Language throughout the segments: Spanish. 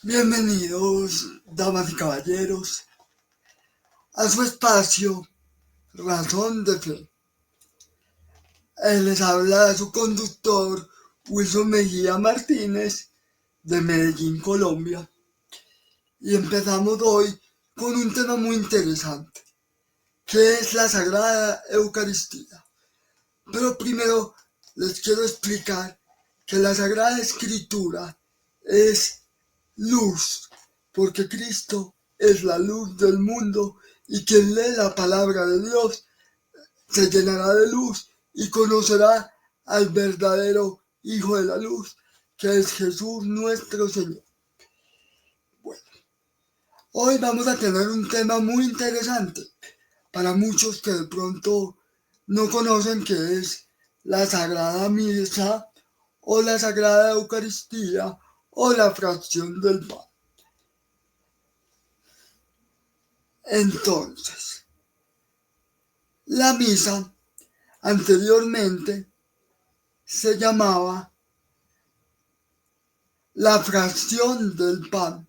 Bienvenidos, damas y caballeros, a su espacio Razón de Fe. Les habla su conductor Wilson Mejía Martínez de Medellín, Colombia. Y empezamos hoy con un tema muy interesante, que es la Sagrada Eucaristía. Pero primero les quiero explicar que la Sagrada Escritura es luz, porque Cristo es la luz del mundo y quien lee la palabra de Dios se llenará de luz y conocerá al verdadero Hijo de la Luz, que es Jesús nuestro Señor. Bueno, hoy vamos a tener un tema muy interesante para muchos que de pronto no conocen qué es la Sagrada Misa o la Sagrada Eucaristía o la fracción del pan. Entonces, la misa anteriormente se llamaba la fracción del pan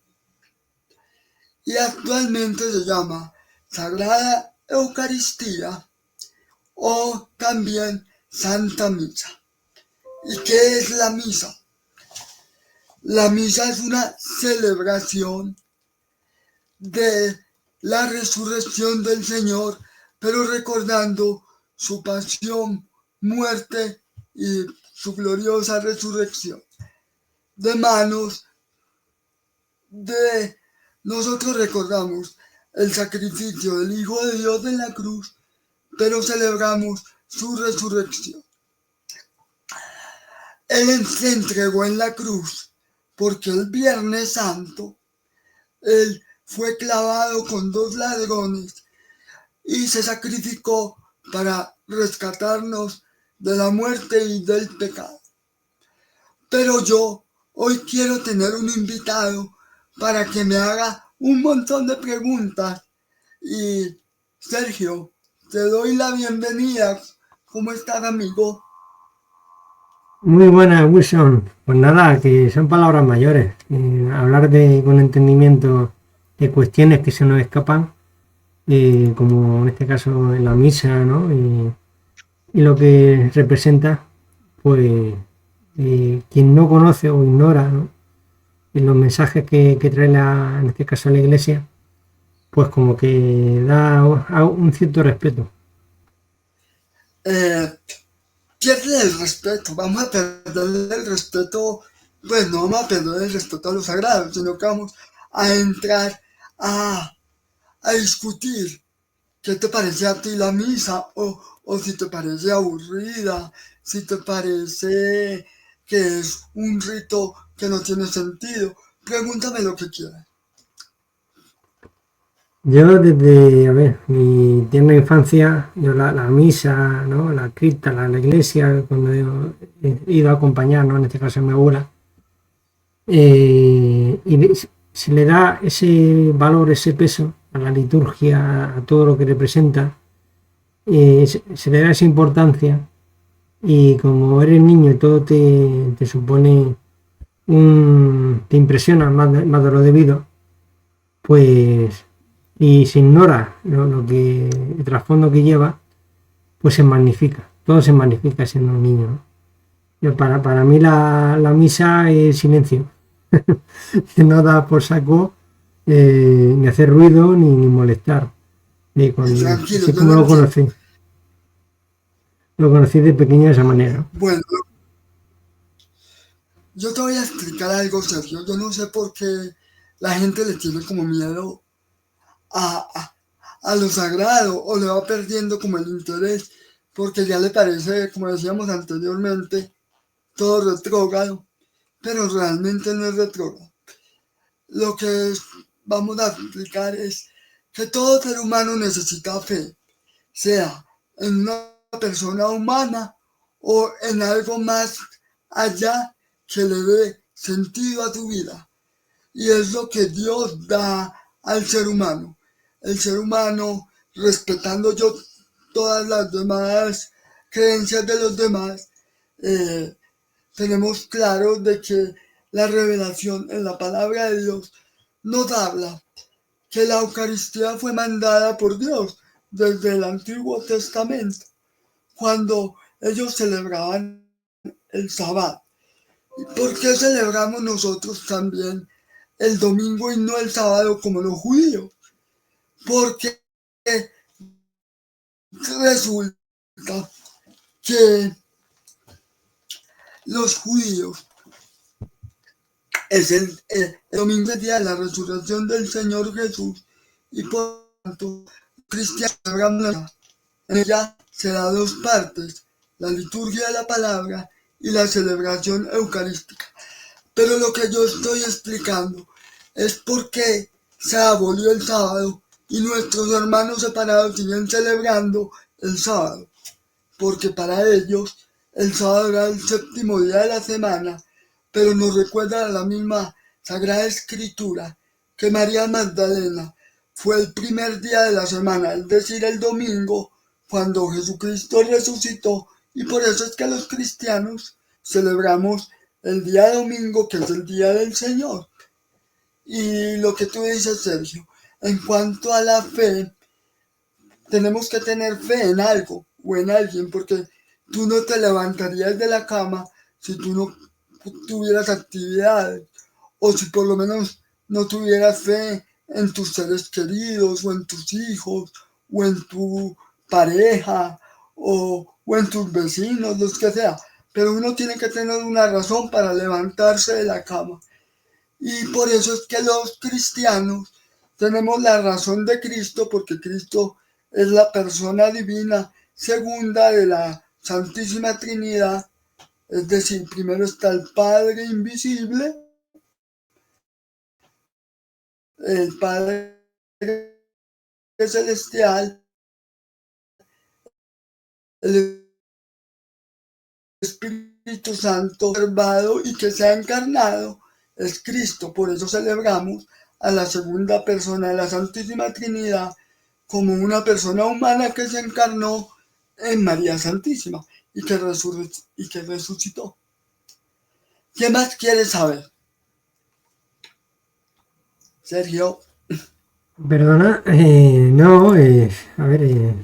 y actualmente se llama Sagrada Eucaristía o también Santa Misa. ¿Y qué es la misa? La misa es una celebración de la resurrección del Señor, pero recordando su pasión, muerte y su gloriosa resurrección. De manos de nosotros recordamos el sacrificio del Hijo de Dios en la cruz, pero celebramos su resurrección. Él se entregó en la cruz porque el Viernes Santo Él fue clavado con 2 ladrones y se sacrificó para rescatarnos de la muerte y del pecado. Pero yo hoy quiero tener un invitado para que me haga un montón de preguntas. Y Sergio, te doy la bienvenida. ¿Cómo estás, amigo? Muy buenas, Wilson. Pues nada, que son palabras mayores. Hablar con entendimiento de cuestiones que se nos escapan, como en este caso en la misa, ¿no? Y lo que representa, pues quien no conoce o ignora, ¿no? Y los mensajes que trae en este caso la Iglesia, pues como que da un cierto respeto. Pierde el respeto, vamos a perder el respeto, pues no vamos a perder el respeto a lo sagrado, sino que vamos a entrar a discutir qué te parece a ti la misa o si te parece aburrida, si te parece que es un rito que no tiene sentido. Pregúntame lo que quieras. Yo desde, mi tierna infancia, yo la misa, ¿no? La cripta, la iglesia, cuando he ido a acompañar, ¿no? En este caso a mi abuela, y se le da ese valor, ese peso a la liturgia, a todo lo que representa, se le da esa importancia, y como eres niño y todo te supone te impresiona más de lo debido, pues y se ignora lo que el trasfondo que lleva, pues se magnifica, todo se magnifica siendo un niño, ¿no? Para mí la misa es silencio, no da por saco, ni hacer ruido ni molestar, Tranquilo, así yo como lo entiendo. lo conocí de pequeño de esa manera. Bueno, yo te voy a explicar algo, Sergio. Yo no sé por qué la gente le tiene como miedo a, a, a lo sagrado o le va perdiendo como el interés, porque ya le parece, como decíamos anteriormente, todo retrógrado, pero realmente no es retrógrado. Lo que vamos a explicar es que todo ser humano necesita fe, sea en una persona humana o en algo más allá que le dé sentido a su vida. Y es lo que Dios da al ser humano. El ser humano, respetando yo todas las demás creencias de los demás, tenemos claro de que la revelación en la palabra de Dios nos habla que la Eucaristía fue mandada por Dios desde el Antiguo Testamento, cuando ellos celebraban el Sabbat. ¿Por qué celebramos nosotros también el domingo y no el sábado como los judíos? Porque resulta que los judíos es el domingo, el día de la resurrección del Señor Jesús, y por tanto cristianos celebramos. En ella se da dos partes: la liturgia de la palabra y la celebración eucarística. Pero lo que yo estoy explicando es por qué se abolió el sábado y nuestros hermanos separados siguen celebrando el sábado. Porque para ellos el sábado era el séptimo día de la semana, pero nos recuerda a la misma Sagrada Escritura que María Magdalena fue el primer día de la semana, es decir, el domingo, cuando Jesucristo resucitó, y por eso es que los cristianos celebramos el día domingo, que es el día del Señor. Y lo que tú dices, Sergio, en cuanto a la fe, tenemos que tener fe en algo o en alguien, porque tú no te levantarías de la cama si tú no tuvieras actividades, o si por lo menos no tuvieras fe en tus seres queridos, o en tus hijos, o en tu pareja, o en tus vecinos, los que sea. Pero uno tiene que tener una razón para levantarse de la cama. Y por eso es que los cristianos tenemos la razón de Cristo, porque Cristo es la persona divina segunda de la Santísima Trinidad. Es decir, primero está el Padre invisible, el Padre celestial, el Espíritu Santo observado y que se ha encarnado, es Cristo. Por eso celebramos a la segunda persona de la Santísima Trinidad como una persona humana que se encarnó en María Santísima y que resucitó. ¿Qué más quieres saber, Sergio? Perdona, no, a ver,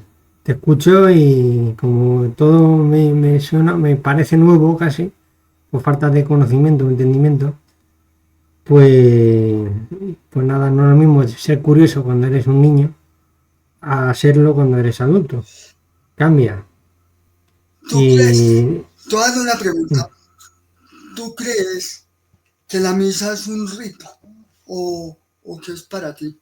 te escucho y como todo me suena, me parece nuevo casi, por falta de conocimiento, entendimiento, pues, pues nada, no es lo mismo ser curioso cuando eres un niño a serlo cuando eres adulto. Cambia. ¿Tú crees? Te voy a hacer una pregunta. ¿Tú crees que la misa es un rito o que es para ti?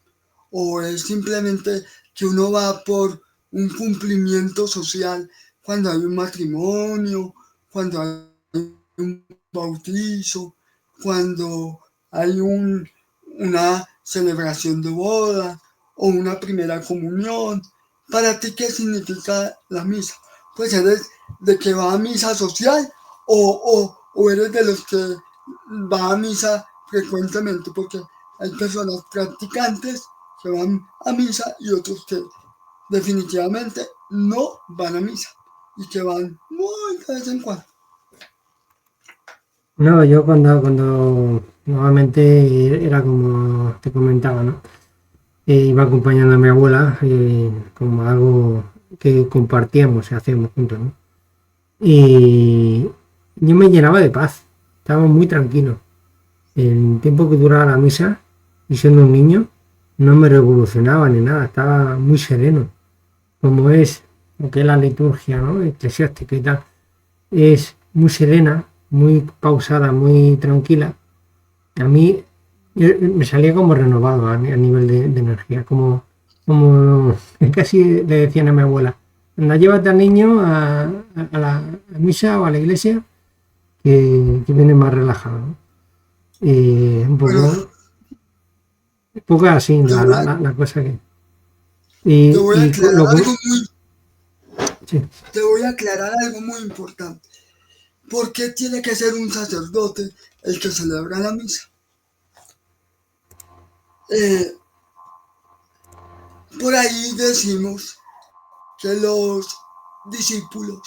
¿O es simplemente que uno va por un cumplimiento social cuando hay un matrimonio, cuando hay un bautizo, cuando hay una celebración de boda o una primera comunión? ¿Para ti qué significa la misa? Pues eres de que va a misa social o eres de los que va a misa frecuentemente, porque hay personas practicantes que van a misa y otros que definitivamente no van a misa y que van muy de vez en cuando. No, yo cuando normalmente era como te comentaba, ¿no? Iba acompañando a mi abuela como algo que compartíamos y hacíamos juntos, ¿no? Y yo me llenaba de paz, estaba muy tranquilo. El tiempo que duraba la misa, y siendo un niño, no me revolucionaba ni nada, estaba muy sereno. Como es lo que es la liturgia, ¿no? Eclesiástica y tal, es muy serena, muy pausada, muy tranquila. A mí me salía como renovado a nivel de energía, como casi le decían a mi abuela, anda, llévate al niño a la misa o a la iglesia, que viene más relajado, ¿no? Un Bueno, poco así te voy a, la cosa que... te voy a aclarar Lo algo muy, sí. te voy a aclarar algo muy importante. ¿Por qué tiene que ser un sacerdote el que celebra la misa? Eh, por ahí decimos que los discípulos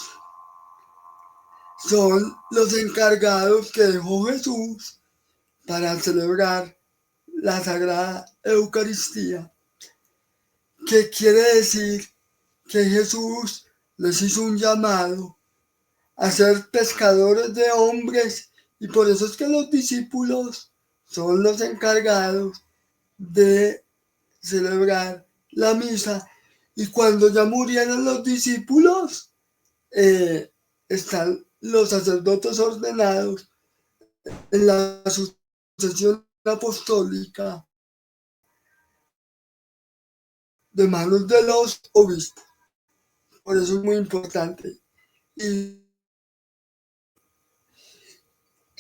son los encargados que dejó Jesús para celebrar la Sagrada Eucaristía, que quiere decir que Jesús les hizo un llamado a ser pescadores de hombres y por eso es que los discípulos son los encargados de celebrar la misa y cuando ya murieron los discípulos están los sacerdotes ordenados en la sucesión apostólica de manos de los obispos. Por eso es muy importante. Y,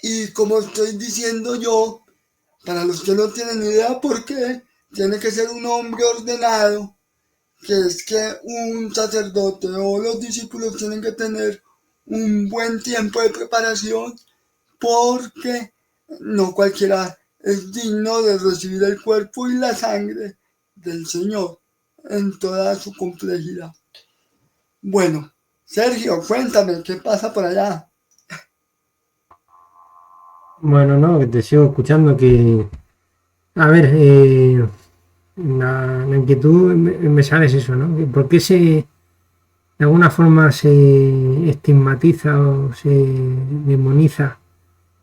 y como estoy diciendo yo, para los que no tienen idea por qué, tiene que ser un hombre ordenado, que es que un sacerdote o los discípulos tienen que tener un buen tiempo de preparación porque no cualquiera es digno de recibir el cuerpo y la sangre del Señor en toda su complejidad. Bueno, Sergio, cuéntame, ¿qué pasa por allá? Bueno, no, que te sigo escuchando que... A ver, la inquietud me sale es eso, ¿no? ¿Por qué de alguna forma se estigmatiza o se demoniza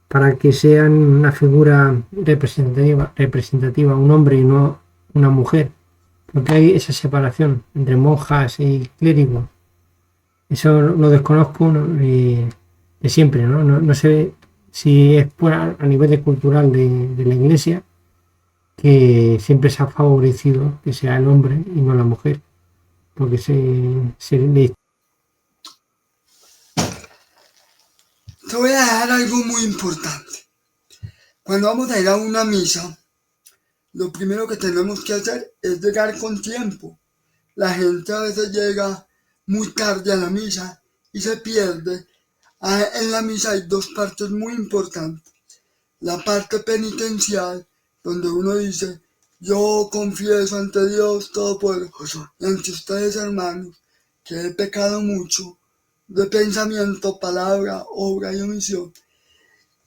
para que sean una figura representativa, un hombre y no una mujer? Porque hay esa separación entre monjas y clérigos. Eso lo desconozco, ¿no? De siempre, ¿no? No sé si es a nivel de cultural de la iglesia, que siempre se ha favorecido que sea el hombre y no la mujer, porque se le... Te voy a dejar algo muy importante. Cuando vamos a ir a una misa, lo primero que tenemos que hacer es llegar con tiempo. La gente a veces llega muy tarde a la misa y se pierde. En la misa hay dos partes muy importantes. La parte penitencial, donde uno dice, yo confieso ante Dios Todopoderoso y ante ustedes hermanos, que he pecado mucho de pensamiento, palabra, obra y omisión.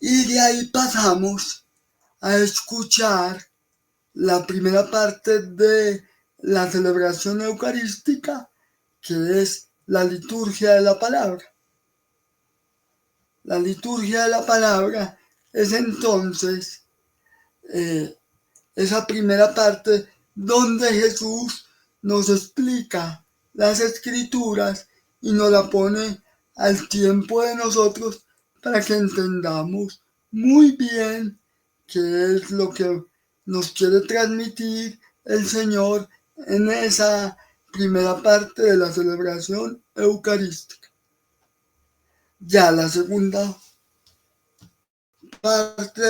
Y de ahí pasamos a escuchar la primera parte de la celebración eucarística, que es la liturgia de la palabra. La liturgia de la palabra es entonces eh, esa primera parte donde Jesús nos explica las escrituras y nos la pone al tiempo de nosotros para que entendamos muy bien qué es lo que nos quiere transmitir el Señor en esa primera parte de la celebración eucarística. Ya la segunda parte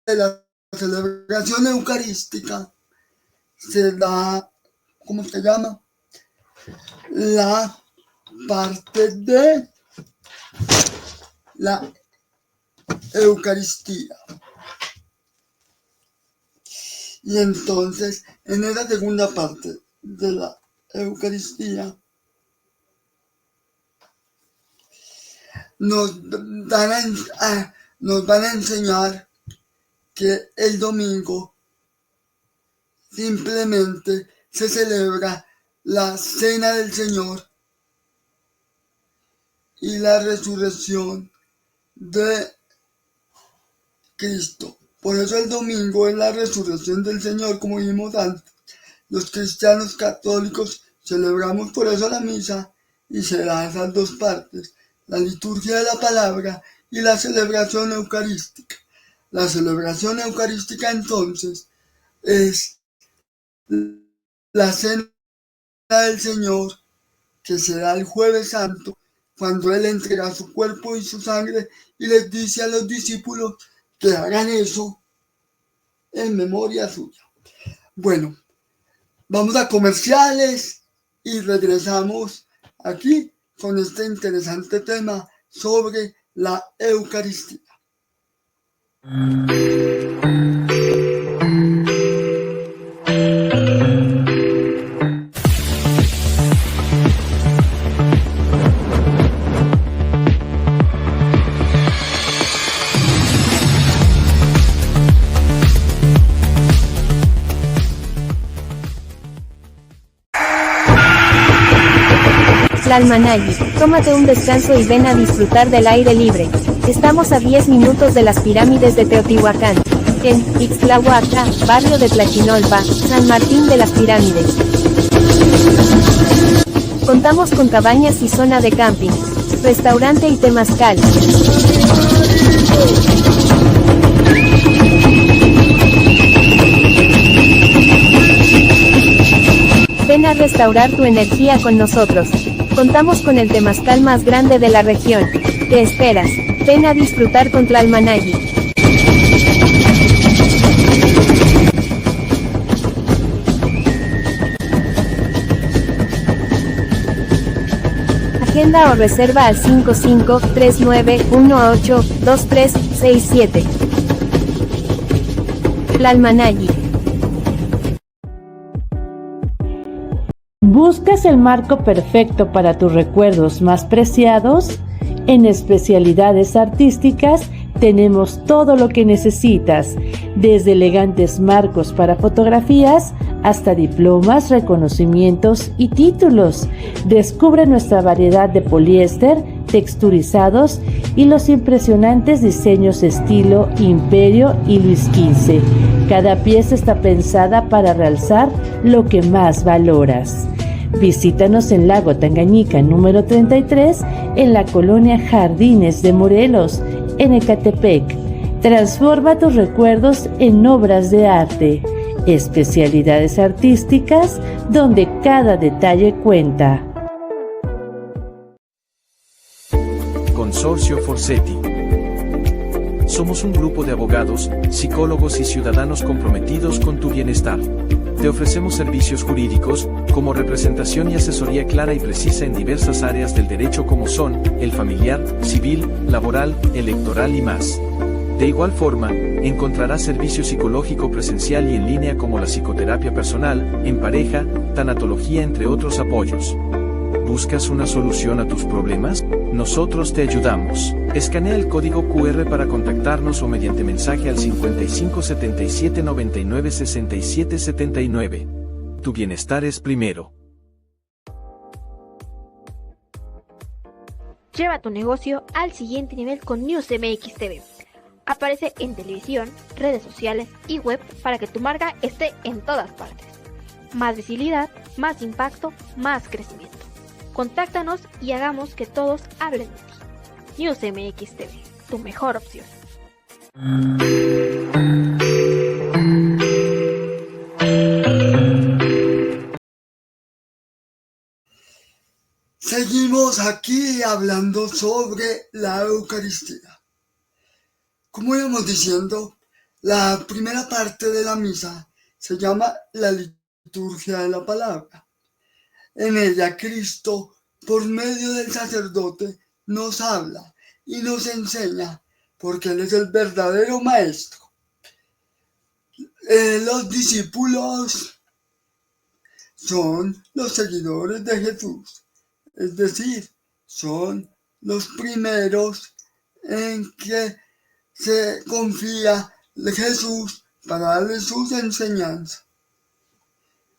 de la celebración eucarística se da, ¿cómo se llama? La parte de la Eucaristía. Y entonces, en esa segunda parte de la Eucaristía, nos, nos van a enseñar que el domingo simplemente se celebra la cena del Señor y la resurrección de Cristo. Por eso el domingo es la resurrección del Señor, como dijimos antes. Los cristianos católicos celebramos por eso la misa y se da esas dos partes, la liturgia de la palabra y la celebración eucarística. La celebración eucarística entonces es la cena del Señor que se da el jueves santo cuando Él entrega su cuerpo y su sangre y les dice a los discípulos que hagan eso en memoria suya. Bueno, vamos a comerciales y regresamos aquí con este interesante tema sobre la Eucaristía. Tlalmanagui, tómate un descanso y ven a disfrutar del aire libre. Estamos a 10 minutos de las pirámides de Teotihuacán, en Ixtlahuaca, barrio de Tlachinolpa, San Martín de las Pirámides. Contamos con cabañas y zona de camping, restaurante y temazcal. Ven a restaurar tu energía con nosotros. Contamos con el temazcal más grande de la región. ¿Qué esperas? Ven a disfrutar con Tlalmanagui. Agenda o reserva al 5539182367. Tlalmanagui. ¿Buscas el marco perfecto para tus recuerdos más preciados? En Especialidades Artísticas tenemos todo lo que necesitas, desde elegantes marcos para fotografías hasta diplomas, reconocimientos y títulos. Descubre nuestra variedad de poliéster, texturizados y los impresionantes diseños estilo Imperio y Luis XV. Cada pieza está pensada para realzar lo que más valoras. Visítanos en Lago Tangañica número 33 en la colonia Jardines de Morelos, en Ecatepec. Transforma tus recuerdos en obras de arte. Especialidades artísticas donde cada detalle cuenta. Consorcio Forsetti. Somos un grupo de abogados, psicólogos y ciudadanos comprometidos con tu bienestar. Te ofrecemos servicios jurídicos, como representación y asesoría clara y precisa en diversas áreas del derecho como son, el familiar, civil, laboral, electoral y más. De igual forma, encontrarás servicio psicológico presencial y en línea como la psicoterapia personal, en pareja, tanatología entre otros apoyos. ¿Buscas una solución a tus problemas? Nosotros te ayudamos. Escanea el código QR para contactarnos o mediante mensaje al 55 77 99 67 79. Tu bienestar es primero. Lleva tu negocio al siguiente nivel con NewsMX TV. Aparece en televisión, redes sociales y web para que tu marca esté en todas partes. Más visibilidad, más impacto, más crecimiento. Contáctanos y hagamos que todos hablen de ti. NewsMX TV, tu mejor opción. Seguimos aquí hablando sobre la Eucaristía. Como íbamos diciendo, la primera parte de la misa se llama la liturgia de la palabra. En ella Cristo, por medio del sacerdote, nos habla y nos enseña, porque Él es el verdadero maestro. Los discípulos son los seguidores de Jesús, es decir, son los primeros en que se confía en Jesús para darles sus enseñanzas.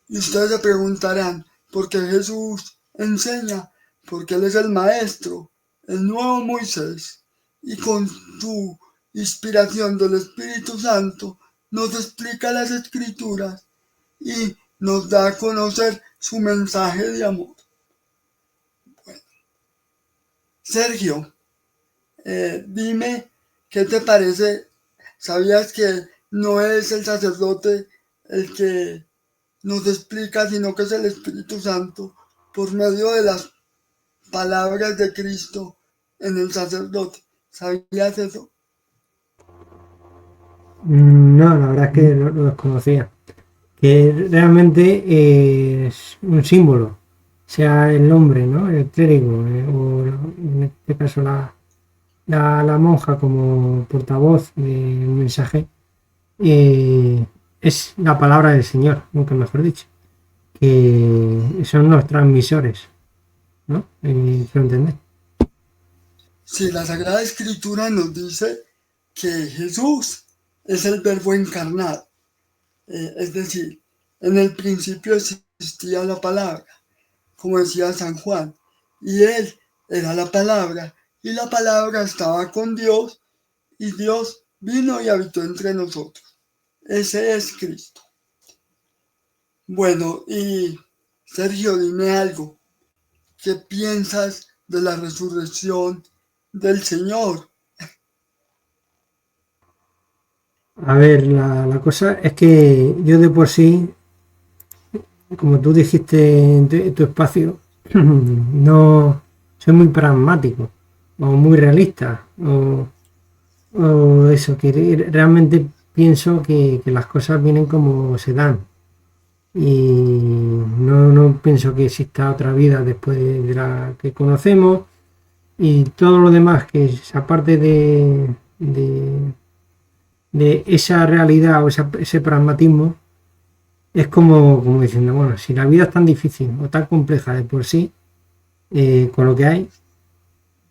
Y ustedes se preguntarán, ¿por qué Jesús enseña? Porque Él es el maestro, el nuevo Moisés, y con su inspiración del Espíritu Santo nos explica las Escrituras y nos da a conocer su mensaje de amor. Bueno, Sergio, dime, ¿qué te parece? ¿Sabías que no es el sacerdote el que nos explica, sino que es el Espíritu Santo por medio de las palabras de Cristo en el sacerdote? ¿Sabías eso? No, la verdad es que no lo desconocía. Que realmente es un símbolo, sea el hombre, ¿no? El clérigo, o en este caso la monja como portavoz del mensaje, es la palabra del Señor, nunca mejor dicho, que son los transmisores, ¿no? ¿Lo entendés? Sí, la Sagrada Escritura nos dice que Jesús es el Verbo encarnado. Es decir, en el principio existía la palabra, como decía San Juan, y Él era la palabra, y la palabra estaba con Dios, y Dios vino y habitó entre nosotros. Ese es Cristo. Bueno, y Sergio, dime algo. ¿Qué piensas de la resurrección del Señor? A ver, la cosa es que yo de por sí, como tú dijiste en tu espacio, no soy muy pragmático o muy realista o eso, que realmente pienso que las cosas vienen como se dan y no pienso que exista otra vida después de la que conocemos y todo lo demás que es aparte de esa realidad o ese pragmatismo es como diciendo, bueno, si la vida es tan difícil o tan compleja de por sí, con lo que hay,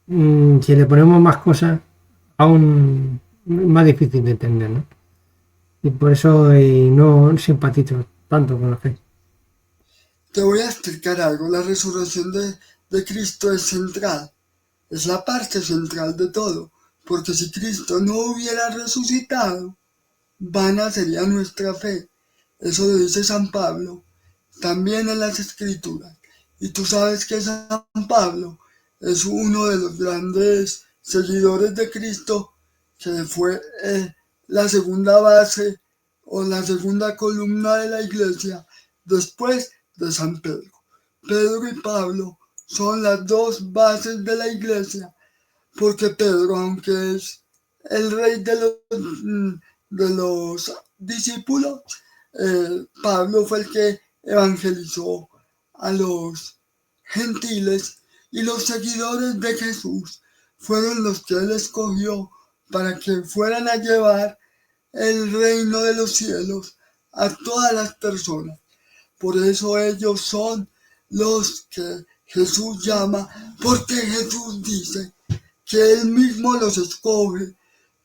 si le ponemos más cosas, aún más difícil de entender, ¿no? Y por eso no simpatizo tanto con la fe. Te voy a explicar algo. La resurrección de Cristo es central. Es la parte central de todo. Porque si Cristo no hubiera resucitado, vana sería nuestra fe. Eso lo dice San Pablo, también en las Escrituras. Y tú sabes que San Pablo es uno de los grandes seguidores de Cristo, que fue la segunda base o la segunda columna de la iglesia después de San Pedro. Pedro y Pablo son las dos bases de la iglesia, porque Pedro, aunque es el rey de los discípulos, Pablo fue el que evangelizó a los gentiles y los seguidores de Jesús fueron los que él escogió para que fueran a llevar el reino de los cielos a todas las personas. Por eso ellos son los que Jesús llama, porque Jesús dice que Él mismo los escoge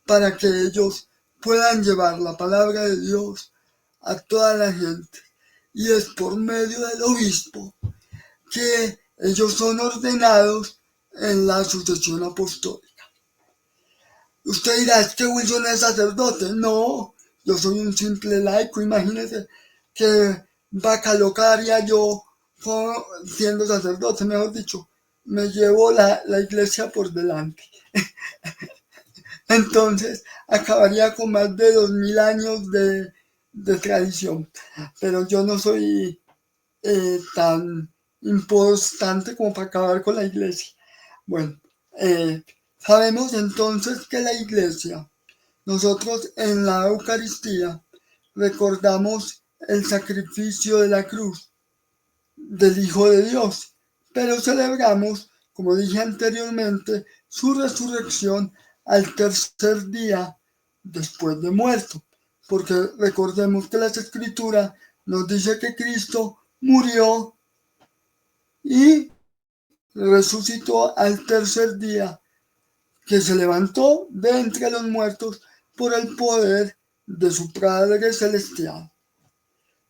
para que ellos puedan llevar la palabra de Dios a toda la gente. Y es por medio del obispo que ellos son ordenados en la sucesión apostólica. Usted dirá, ¿es que Wilson es sacerdote? No, yo soy un simple laico. Imagínese que Bacalocaria yo siendo sacerdote, mejor dicho, me llevo la iglesia por delante. Entonces acabaría con más de 2000 años de tradición. Pero yo no soy tan importante como para acabar con la iglesia. Bueno, sabemos entonces que la iglesia, nosotros en la Eucaristía recordamos el sacrificio de la cruz del Hijo de Dios, pero celebramos, como dije anteriormente, su resurrección al tercer día después de muerto, porque recordemos que las Escrituras nos dice que Cristo murió y resucitó al tercer día, que se levantó de entre los muertos por el poder de su Padre Celestial.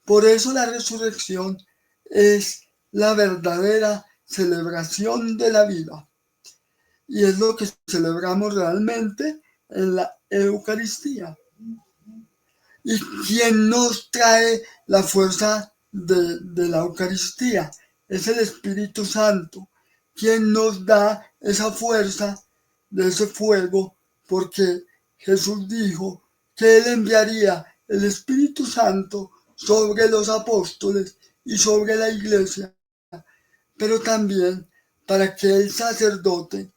Por eso la resurrección es la verdadera celebración de la vida. Y es lo que celebramos realmente en la Eucaristía. ¿Y quién nos trae la fuerza de la Eucaristía? Es el Espíritu Santo, quien nos da esa fuerza de ese fuego, porque Jesús dijo que Él enviaría el Espíritu Santo sobre los apóstoles y sobre la iglesia, pero también para que el sacerdote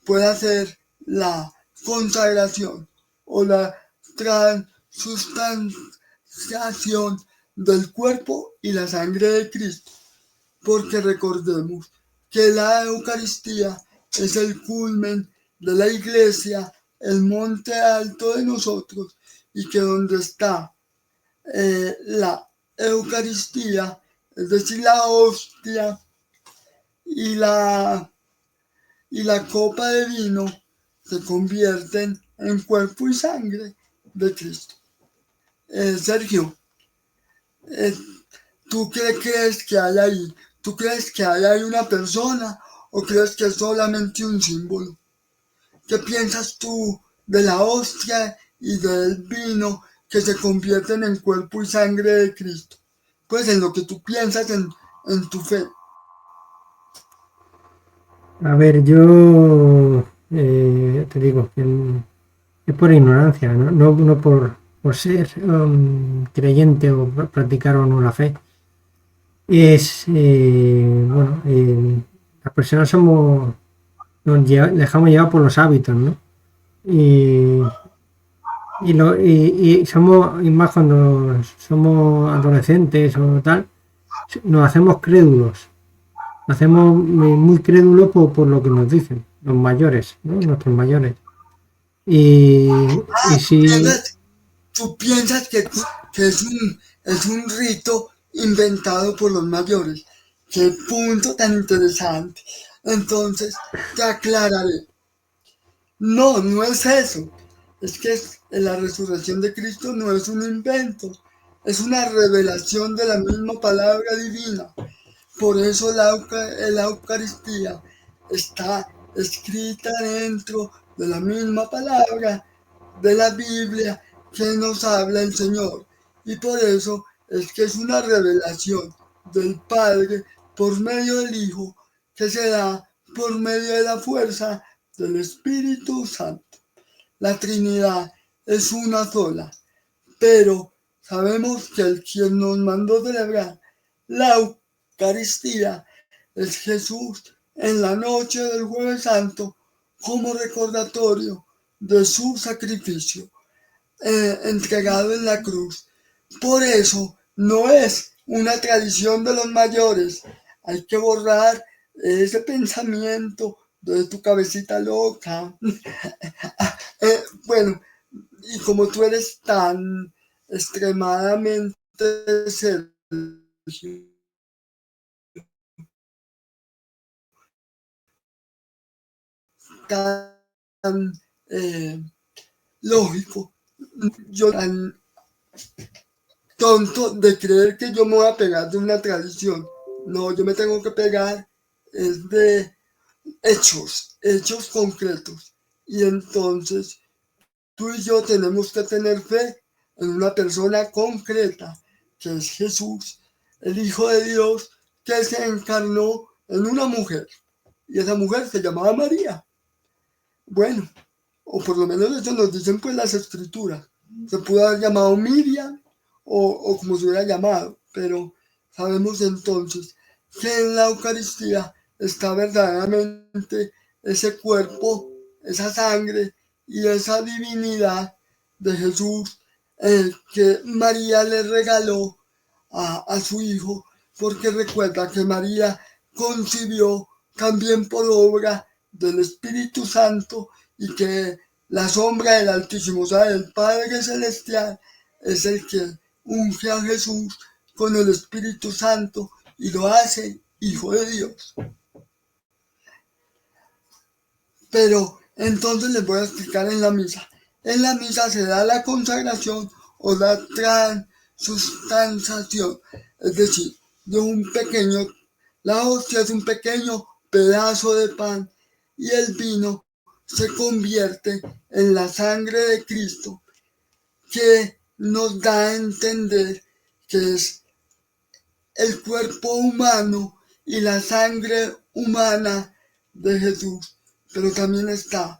pueda hacer la consagración o la transustanciación del cuerpo y la sangre de Cristo, porque recordemos que la Eucaristía es el culmen de la Iglesia, el monte alto de nosotros, y que donde está la Eucaristía, es decir, la hostia y la copa de vino, se convierten en cuerpo y sangre de Cristo. Sergio, eh, ¿tú qué crees que hay ahí? ¿Tú crees que hay ahí una persona o crees que es solamente un símbolo? ¿Qué piensas tú de la hostia y del vino que se convierten en cuerpo y sangre de Cristo? Pues en lo que tú piensas en tu fe. A ver, yo te digo que es por ignorancia, no por ser creyente o practicar o no la fe. Es, bueno, las personas nos dejamos llevar por los hábitos, ¿no? Y somos, y más cuando somos adolescentes o tal, nos hacemos crédulos. Nos hacemos muy crédulos por lo que nos dicen los mayores, ¿no? Nuestros mayores. Y si ¿Tú piensas que es un rito inventado por los mayores? ¡Qué punto tan interesante! Entonces, te aclararé. No, no es eso. Es que la resurrección de Cristo no es un invento, es una revelación de la misma palabra divina. Por eso la Eucaristía está escrita dentro de la misma palabra de la Biblia que nos habla el Señor. Y por eso es que es una revelación del Padre por medio del Hijo que se da por medio de la fuerza del Espíritu Santo. La Trinidad es una sola, pero sabemos que el quien nos mandó celebrar la Eucaristía es Jesús en la noche del Jueves Santo como recordatorio de su sacrificio entregado en la cruz. Por eso no es una tradición de los mayores. Hay que borrar ese pensamiento de tu cabecita loca. Bueno, y como tú eres tan extremadamente Sergio, tan lógico, yo tan tonto de creer que yo me voy a pegar de una tradición. No, yo me tengo que pegar es de hechos concretos. Y entonces tú y yo tenemos que tener fe en una persona concreta, que es Jesús, el Hijo de Dios, que se encarnó en una mujer. Y esa mujer se llamaba María. Bueno, o por lo menos eso nos dicen pues las escrituras. Se pudo haber llamado Miriam o como se hubiera llamado, pero sabemos entonces que en la Eucaristía está verdaderamente ese cuerpo, esa sangre y esa divinidad de Jesús que María le regaló a su hijo, porque recuerda que María concibió también por obra del Espíritu Santo y que la sombra del Altísimo, o sea, del Padre Celestial, es el que unge a Jesús con el Espíritu Santo y lo hace Hijo de Dios. Pero entonces les voy a explicar en la misa. En la misa se da la consagración o la transustanciación, es decir, la hostia es un pequeño pedazo de pan y el vino se convierte en la sangre de Cristo, que nos da a entender que es el cuerpo humano y la sangre humana de Jesús, pero también está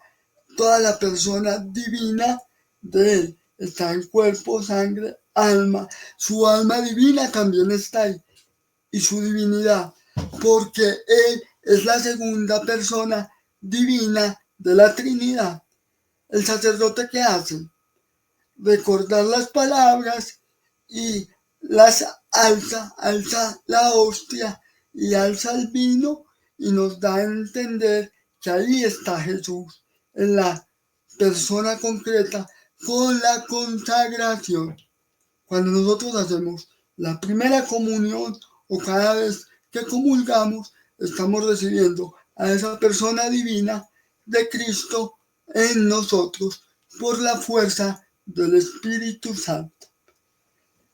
toda la persona divina de él. Está en cuerpo, sangre, alma. Su alma divina también está ahí. Y su divinidad, porque él es la segunda persona divina de la Trinidad. el sacerdote, ¿qué hace? Recordar las palabras y las alza la hostia y alza el vino y nos da a entender que ahí está Jesús en la persona concreta con la consagración. Cuando nosotros hacemos la primera comunión o cada vez que comulgamos, estamos recibiendo a esa persona divina de Cristo en nosotros por la fuerza del Espíritu Santo.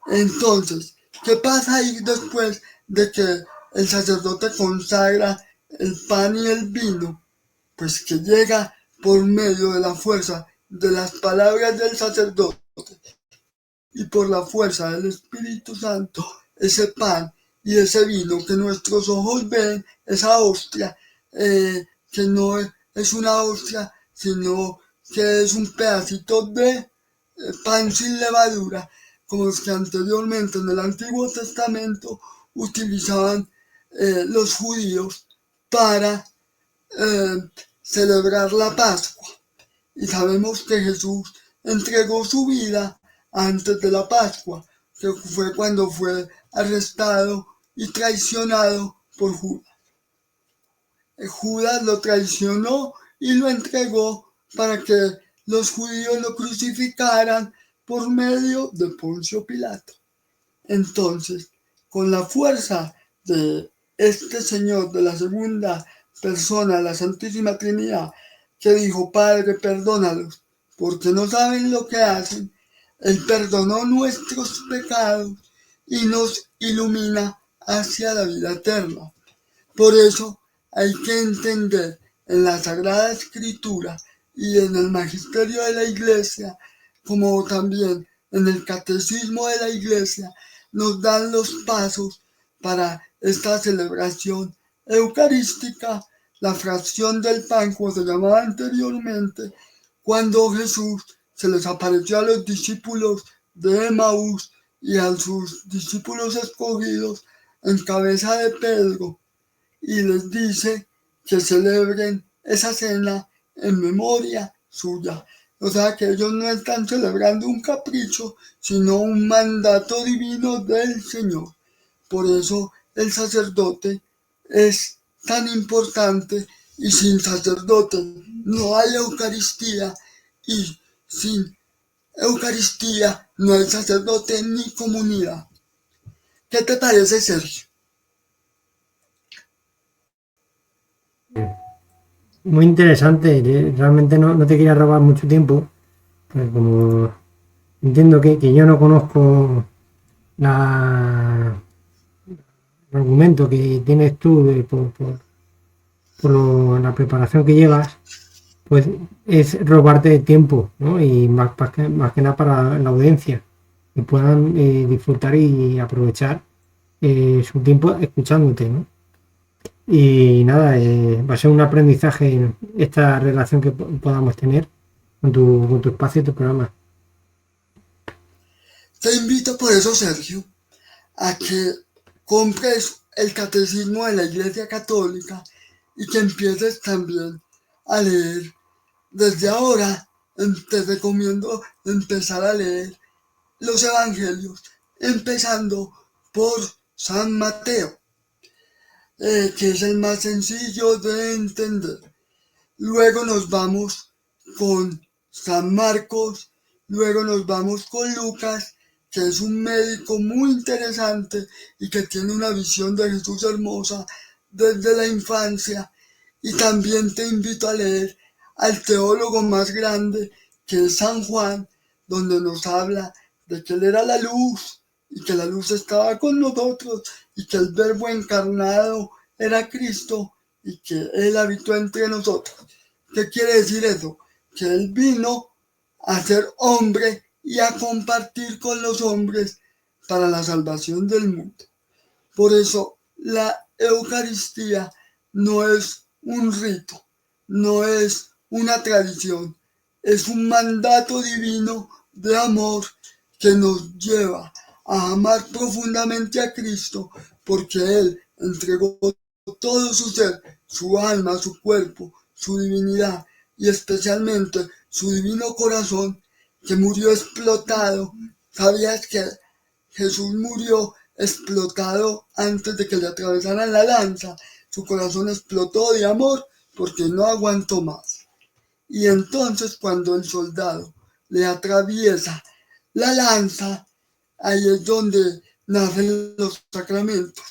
Entonces, ¿qué pasa ahí después de que el sacerdote consagra el pan y el vino? Pues que llega por medio de la fuerza de las palabras del sacerdote y por la fuerza del Espíritu Santo, ese pan y ese vino que nuestros ojos ven, esa hostia, que no es una hostia, sino que es un pedacito de pan sin levadura, como los que anteriormente en el Antiguo Testamento utilizaban los judíos para celebrar la Pascua. Y sabemos que Jesús entregó su vida antes de la Pascua, que fue cuando fue arrestado y traicionado por Judas. Judas lo traicionó y lo entregó para que los judíos lo crucificaran por medio de Poncio Pilato. Entonces, con la fuerza de este Señor, de la segunda persona de la Santísima Trinidad, que dijo: Padre, perdónalos, porque no saben lo que hacen, Él perdonó nuestros pecados y nos ilumina hacia la vida eterna. Por eso hay que entender en la Sagrada Escritura y en el Magisterio de la Iglesia, como también en el Catecismo de la Iglesia, nos dan los pasos para esta celebración eucarística, la fracción del pan, como se llamaba anteriormente, cuando Jesús se les apareció a los discípulos de Emaús y a sus discípulos escogidos en cabeza de Pedro, y les dice que celebren esa cena en memoria suya. O sea que ellos no están celebrando un capricho, sino un mandato divino del Señor. Por eso el sacerdote es tan importante, y sin sacerdote no hay Eucaristía, y sin Eucaristía no hay sacerdote ni comunidad. ¿Qué te parece, Sergio? Muy interesante. Realmente no te quería robar mucho tiempo, pues como entiendo que yo no conozco el argumento que tienes tú por la preparación que llevas, pues es robarte tiempo, ¿no? Y más que nada para la audiencia, que puedan disfrutar y aprovechar su tiempo escuchándote, ¿no? Y nada, va a ser un aprendizaje esta relación que podamos tener con tu espacio y tu programa. Te invito por eso, Sergio, a que compres el Catecismo de la Iglesia Católica y que empieces también a leer. Desde ahora te recomiendo empezar a leer los Evangelios, empezando por San Mateo, que es el más sencillo de entender. Luego nos vamos con San Marcos, luego nos vamos con Lucas, que es un médico muy interesante y que tiene una visión de Jesús hermosa desde la infancia. Y también te invito a leer al teólogo más grande, que es San Juan, donde nos habla de que Él era la luz y que la luz estaba con nosotros y que el Verbo encarnado era Cristo y que Él habitó entre nosotros. ¿Qué quiere decir eso? Que Él vino a ser hombre y a compartir con los hombres para la salvación del mundo. Por eso la Eucaristía no es un rito, no es una tradición, es un mandato divino de amor que nos lleva a amar profundamente a Cristo, porque Él entregó todo su ser, su alma, su cuerpo, su divinidad y especialmente su divino corazón, que murió explotado. ¿Sabías que Jesús murió explotado antes de que le atravesaran la lanza? Su corazón explotó de amor porque no aguantó más. Y entonces cuando el soldado le atraviesa la lanza, ahí es donde nacen los sacramentos,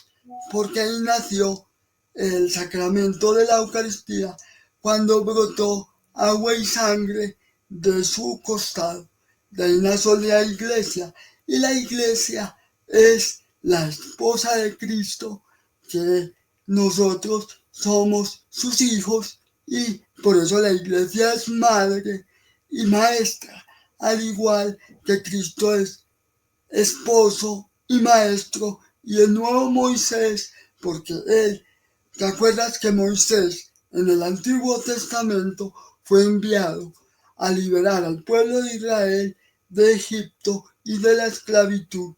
porque ahí nació el sacramento de la Eucaristía, cuando brotó agua y sangre de su costado. De ahí nació la iglesia, y la iglesia es la esposa de Cristo, que nosotros somos sus hijos, y por eso la iglesia es madre y maestra, al igual que Cristo es esposo y maestro y el nuevo Moisés, porque él, ¿te acuerdas que Moisés en el Antiguo Testamento fue enviado a liberar al pueblo de Israel de Egipto y de la esclavitud?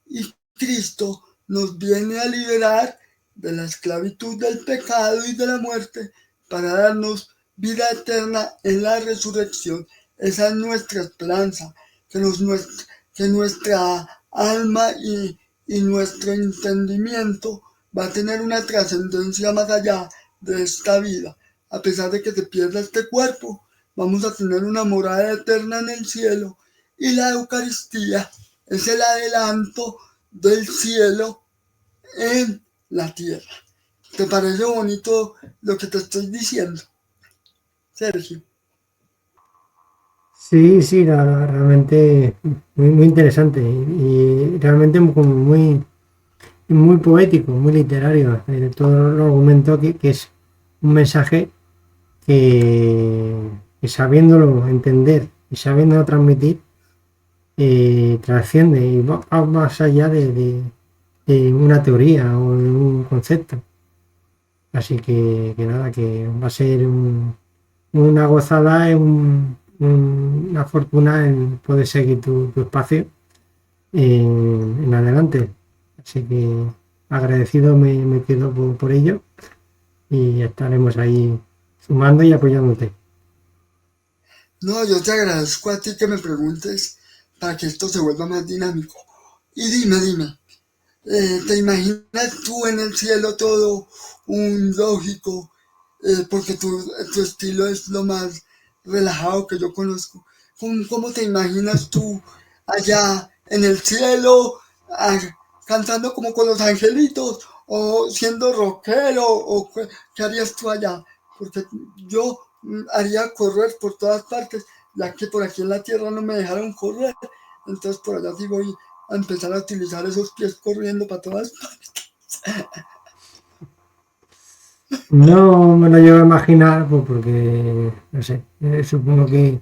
Y Cristo nos viene a liberar de la esclavitud del pecado y de la muerte para darnos vida eterna en la resurrección. Esa es nuestra esperanza, que nuestra alma y nuestro entendimiento va a tener una trascendencia más allá de esta vida. A pesar de que se pierda este cuerpo, vamos a tener una morada eterna en el cielo, y la Eucaristía es el adelanto del cielo en la tierra. ¿Te parece bonito lo que te estoy diciendo, Sergio? Sí, sí, realmente muy interesante y realmente como muy poético, muy literario. Todo el argumento que es un mensaje que sabiéndolo entender y sabiéndolo transmitir, trasciende y va más allá de una teoría o de un concepto. Así que nada, que va a ser una gozada, una fortuna en poder seguir tu espacio en adelante. Así que agradecido me quedo por ello y estaremos ahí sumando y apoyándote. No, yo te agradezco a ti que me preguntes para que esto se vuelva más dinámico. Y dime, ¿te imaginas tú en el cielo todo un lógico? Porque tu estilo es lo más relajado que yo conozco. ¿Cómo te imaginas tú allá en el cielo, ah, cantando como con los angelitos, o siendo rockero, o qué harías tú allá? Porque yo haría correr por todas partes, ya que por aquí en la tierra no me dejaron correr, entonces por allá sí voy a empezar a utilizar esos pies corriendo para todas partes. No me lo llevo a imaginar, pues porque, no sé, supongo que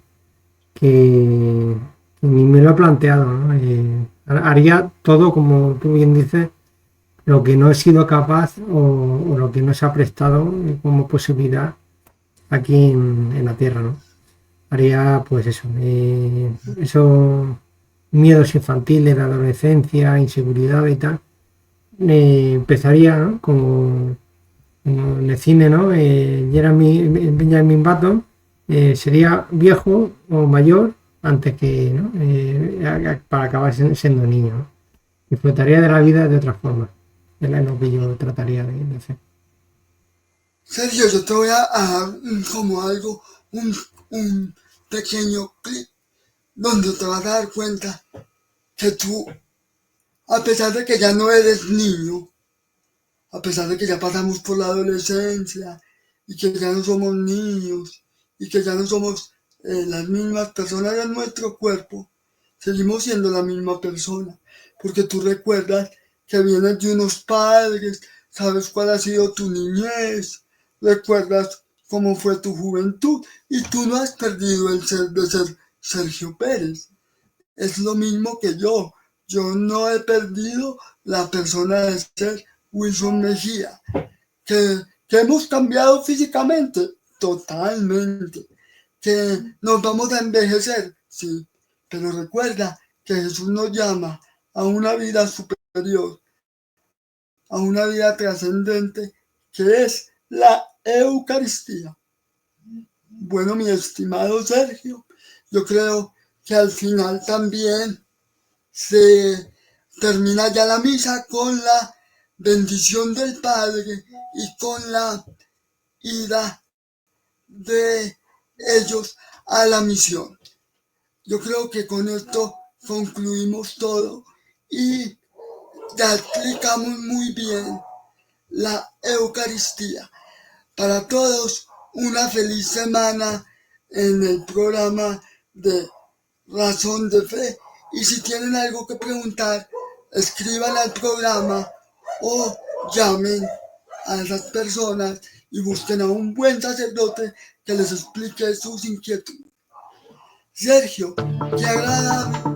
ni me lo he planteado, ¿no? Haría todo, como tú bien dices, lo que no he sido capaz o lo que no se ha prestado como posibilidad aquí en la Tierra, ¿no? Haría pues eso, esos miedos infantiles de adolescencia, inseguridad y tal. Empezaría, ¿no? Como en el cine, ¿no? Benjamin Button sería viejo o mayor antes que, ¿no? Para acabar siendo niño, ¿no? Disfrutaría de la vida de otra forma. Es lo que yo trataría de hacer. Sergio, yo te voy a dar como algo, un pequeño clip donde te vas a dar cuenta que tú, a pesar de que ya no eres niño, a pesar de que ya pasamos por la adolescencia y que ya no somos niños y que ya no somos las mismas personas en nuestro cuerpo, seguimos siendo la misma persona, porque tú recuerdas que vienes de unos padres, sabes cuál ha sido tu niñez, recuerdas cómo fue tu juventud, y tú no has perdido el ser de ser Sergio Pérez. Es lo mismo que yo no he perdido la persona de ser Wilson Mejía, que hemos cambiado físicamente, totalmente, que nos vamos a envejecer, sí, pero recuerda que Jesús nos llama a una vida superior, a una vida trascendente, que es la Eucaristía. Bueno, mi estimado Sergio, yo creo que al final también se termina ya la misa con la bendición del Padre y con la ida de ellos a la misión. Yo creo que con esto concluimos todo y ya explicamos muy bien la Eucaristía. Para todos, una feliz semana en el programa de Razón de Fe. Y si tienen algo que preguntar, escriban al programa o llamen a esas personas y busquen a un buen sacerdote que les explique sus inquietudes. Sergio, qué agradable